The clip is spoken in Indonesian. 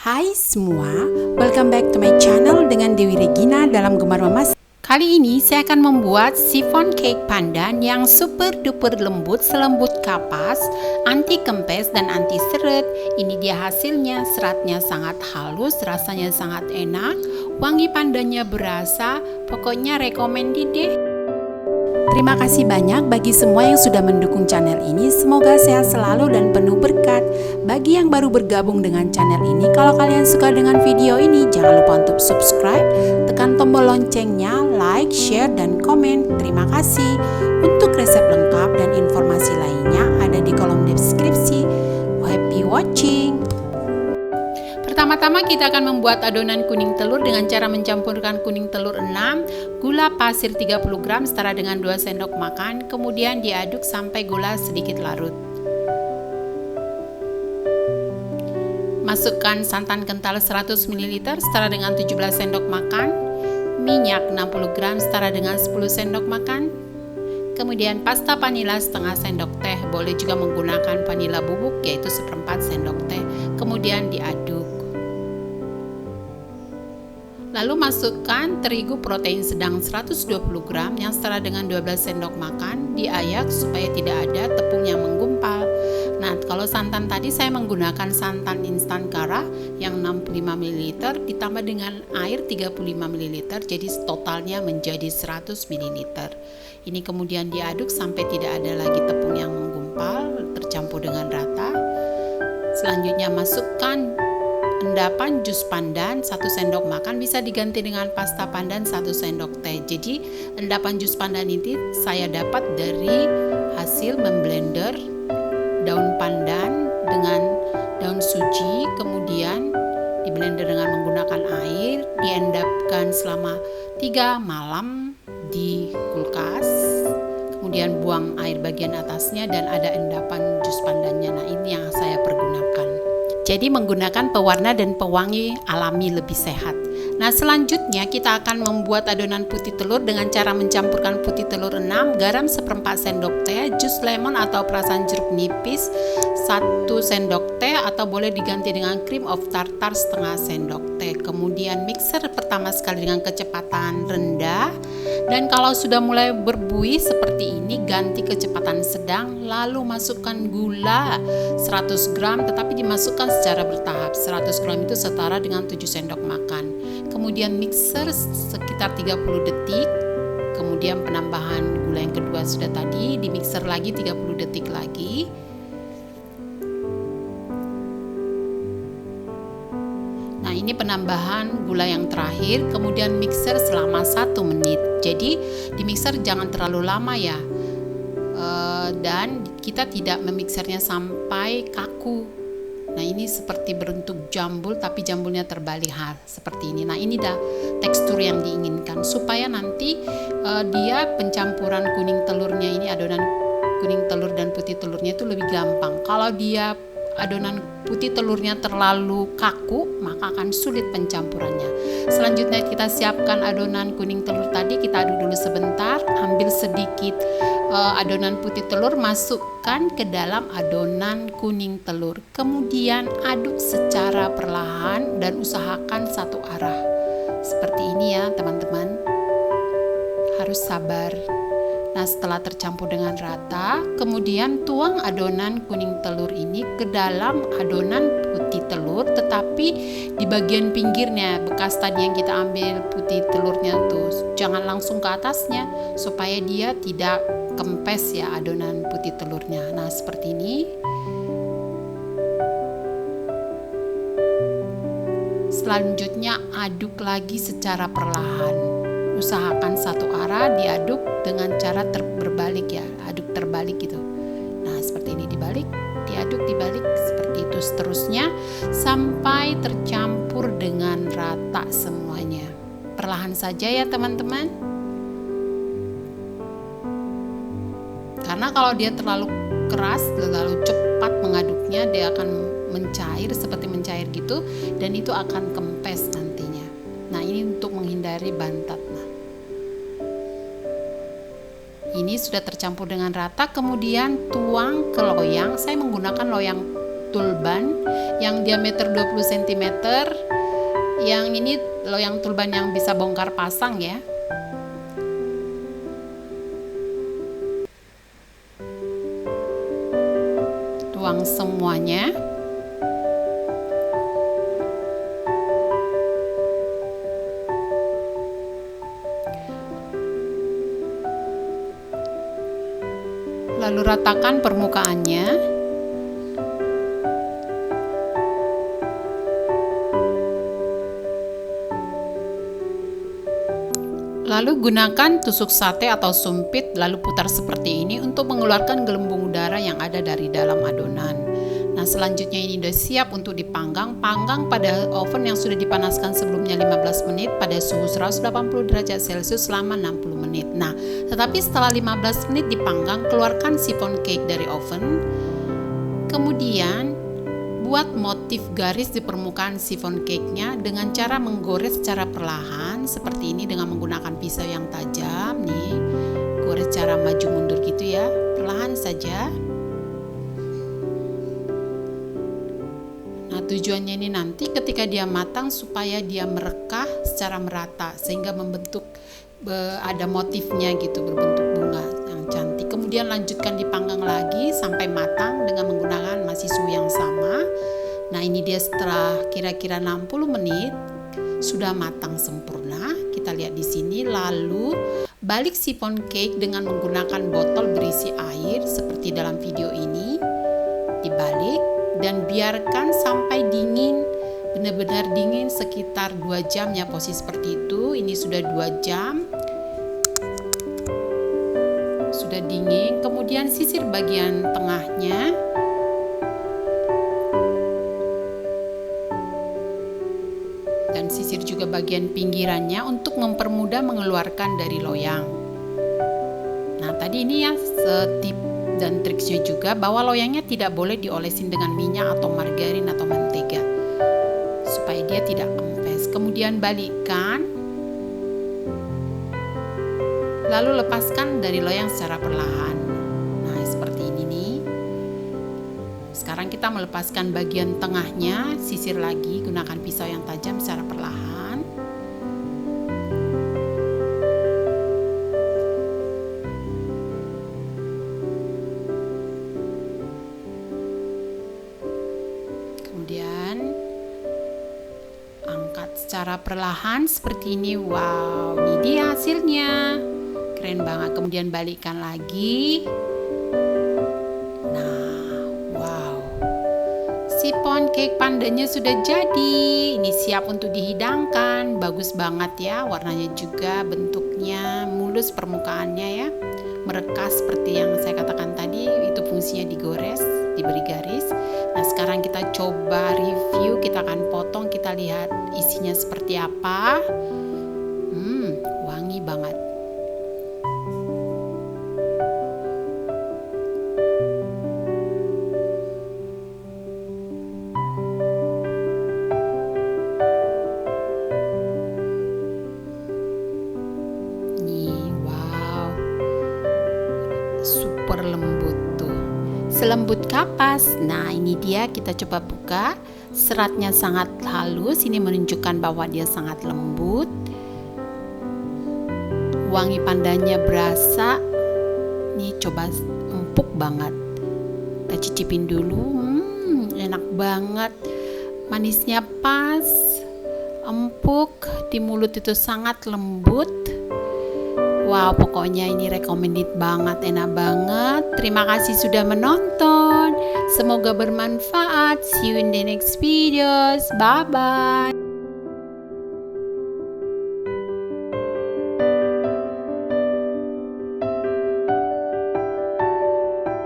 Hai semua, welcome back to my channel dengan Dewi Regina dalam Gemar Memasak. Kali ini saya akan membuat chiffon cake pandan yang super duper lembut, selembut kapas, anti kempes dan anti seret. Ini dia hasilnya, seratnya sangat halus, rasanya sangat enak, wangi pandannya berasa, pokoknya recommended deh. Terima kasih banyak bagi semua yang sudah mendukung channel ini. Semoga sehat selalu dan penuh berkat. Bagi yang baru bergabung dengan channel ini, kalau kalian suka dengan video ini, jangan lupa untuk subscribe, tekan tombol loncengnya, like, share, dan komen. Terima kasih. Untuk resep lengkap dan informasi lainnya ada di kolom deskripsi. Happy watching! Pertama-tama kita akan membuat adonan kuning telur dengan cara mencampurkan kuning telur 6, gula pasir 30 gram setara dengan 2 sendok makan, kemudian diaduk sampai gula sedikit larut. Masukkan santan kental 100 ml setara dengan 17 sendok makan, minyak 60 gram setara dengan 10 sendok makan, kemudian pasta vanila setengah sendok teh, boleh juga menggunakan vanila bubuk yaitu 1/4 sendok teh, kemudian diaduk. Lalu masukkan terigu protein sedang 120 gram yang setara dengan 12 sendok makan, diayak supaya tidak ada tepung yang menggumpal. Nah, kalau santan tadi saya menggunakan santan instan kara yang 65 ml ditambah dengan air 35 ml, jadi totalnya menjadi 100 ml. Ini kemudian diaduk sampai tidak ada lagi tepung yang menggumpal, tercampur dengan rata. Selanjutnya masukkan endapan jus pandan 1 sendok makan, bisa diganti dengan pasta pandan 1 sendok teh. Jadi endapan jus pandan ini saya dapat dari hasil memblender daun pandan dengan daun suji, kemudian diblender dengan menggunakan air, diendapkan selama 3 malam di kulkas, kemudian buang air bagian atasnya dan ada endapan jus pandannya. Nah, ini yang saya pergunakan. Jadi menggunakan pewarna dan pewangi alami lebih sehat. Nah, selanjutnya kita akan membuat adonan putih telur dengan cara mencampurkan putih telur 6, garam 1/4 sendok teh, jus lemon atau perasan jeruk nipis 1 sendok teh atau boleh diganti dengan cream of tartar setengah sendok teh. Kemudian mixer pertama sekali dengan kecepatan rendah, dan kalau sudah mulai berbuih seperti ini ganti kecepatan sedang, lalu masukkan gula 100 gram tetapi dimasukkan secara bertahap. 100 gram itu setara dengan 7 sendok makan. Kemudian mixer sekitar 30 detik. Kemudian penambahan gula yang kedua sudah tadi, di mixer lagi 30 detik lagi. Nah, ini penambahan gula yang terakhir, kemudian mixer selama 1 menit. Jadi di mixer jangan terlalu lama ya, dan kita tidak memixernya sampai kaku. Nah, ini seperti berbentuk jambul tapi jambulnya terbalik seperti ini. Nah, ini dah tekstur yang diinginkan supaya nanti dia pencampuran kuning telurnya ini, adonan kuning telur dan putih telurnya itu lebih gampang. Kalau dia adonan putih telurnya terlalu kaku, maka akan sulit pencampurannya. Selanjutnya kita siapkan adonan kuning telur tadi, kita aduk dulu sebentar, ambil sedikit adonan putih telur, masukkan ke dalam adonan kuning telur, kemudian aduk secara perlahan dan usahakan satu arah. Seperti ini ya teman-teman, harus sabar. Nah, setelah tercampur dengan rata, kemudian tuang adonan kuning telur ini ke dalam adonan putih telur, tetapi di bagian pinggirnya, bekas tadi yang kita ambil putih telurnya tuh, jangan langsung ke atasnya supaya dia tidak kempes ya adonan putih telurnya. Nah, seperti ini. Selanjutnya aduk lagi secara perlahan. Usahakan satu arah, diaduk dengan cara berbalik ya, aduk terbalik gitu. Nah, seperti ini, dibalik, diaduk, dibalik, seperti itu seterusnya sampai tercampur dengan rata semuanya. Perlahan saja ya teman-teman, karena kalau dia terlalu keras, terlalu cepat mengaduknya, dia akan mencair seperti mencair gitu, dan itu akan kempes nantinya. Nah, ini untuk menghindari bantat. Nah, ini sudah tercampur dengan rata, kemudian tuang ke loyang. Saya menggunakan loyang tulban yang diameter 20 cm. Yang ini loyang tulban yang bisa bongkar pasang ya. Tuang semuanya. Lalu ratakan permukaannya. Lalu gunakan tusuk sate atau sumpit, lalu putar seperti ini untuk mengeluarkan gelembung udara yang ada dari dalam adonan. Nah, selanjutnya ini sudah siap untuk dipanggang. Panggang pada oven yang sudah dipanaskan sebelumnya 15 menit pada suhu 180 derajat Celcius selama 60 menit. Nah, tetapi setelah 15 menit dipanggang, keluarkan chiffon cake dari oven. Kemudian buat motif garis di permukaan chiffon cake-nya dengan cara menggores secara perlahan seperti ini dengan menggunakan pisau yang tajam nih. Gores cara maju mundur gitu ya, perlahan saja. Nah, tujuannya ini nanti ketika dia matang supaya dia merekah secara merata sehingga membentuk ada motifnya gitu, berbentuk bunga yang cantik. Kemudian lanjutkan dipanggang lagi sampai matang dengan menggunakan masih suhu yang sama. Nah, ini dia setelah kira-kira 60 menit sudah matang sempurna. Kita lihat di sini. Lalu balik chiffon cake dengan menggunakan botol berisi air seperti dalam video ini. Dibalik dan biarkan sampai dingin, benar-benar dingin sekitar 2 jam ya, posisi seperti itu. Ini sudah 2 jam. Sudah dingin. Kemudian sisir bagian tengahnya. Dan sisir juga bagian pinggirannya untuk mempermudah mengeluarkan dari loyang. Nah, tadi ini ya tip dan triksnya juga bahwa loyangnya tidak boleh diolesin dengan minyak atau margarin atau mentega supaya dia tidak kempes. Kemudian balikkan, lalu lepaskan dari loyang secara perlahan. Nah, seperti ini nih. Sekarang kita melepaskan bagian tengahnya, sisir lagi gunakan pisau yang tajam secara perlahan. Kemudian angkat secara perlahan seperti ini. Wow, ini dia hasilnya. Keren banget. Kemudian balikkan lagi. Chiffon cake pandanya sudah jadi. Ini siap untuk dihidangkan. Bagus banget ya, warnanya juga, bentuknya mulus, permukaannya ya, merekah seperti yang saya katakan tadi. Itu fungsinya digores, diberi garis. Nah, sekarang kita coba review. Kita akan potong, kita lihat isinya seperti apa. Wangi banget. Super lembut tuh, selembut kapas. Nah, ini dia, kita coba buka. Seratnya sangat halus, ini menunjukkan bahwa dia sangat lembut. Wangi pandannya berasa. Ini coba empuk banget. Kita cicipin dulu. Enak banget. Manisnya pas, empuk, di mulut itu sangat lembut. Wow, pokoknya ini recommended banget, enak banget. Terima kasih sudah menonton. Semoga bermanfaat. See you in the next videos. Bye-bye.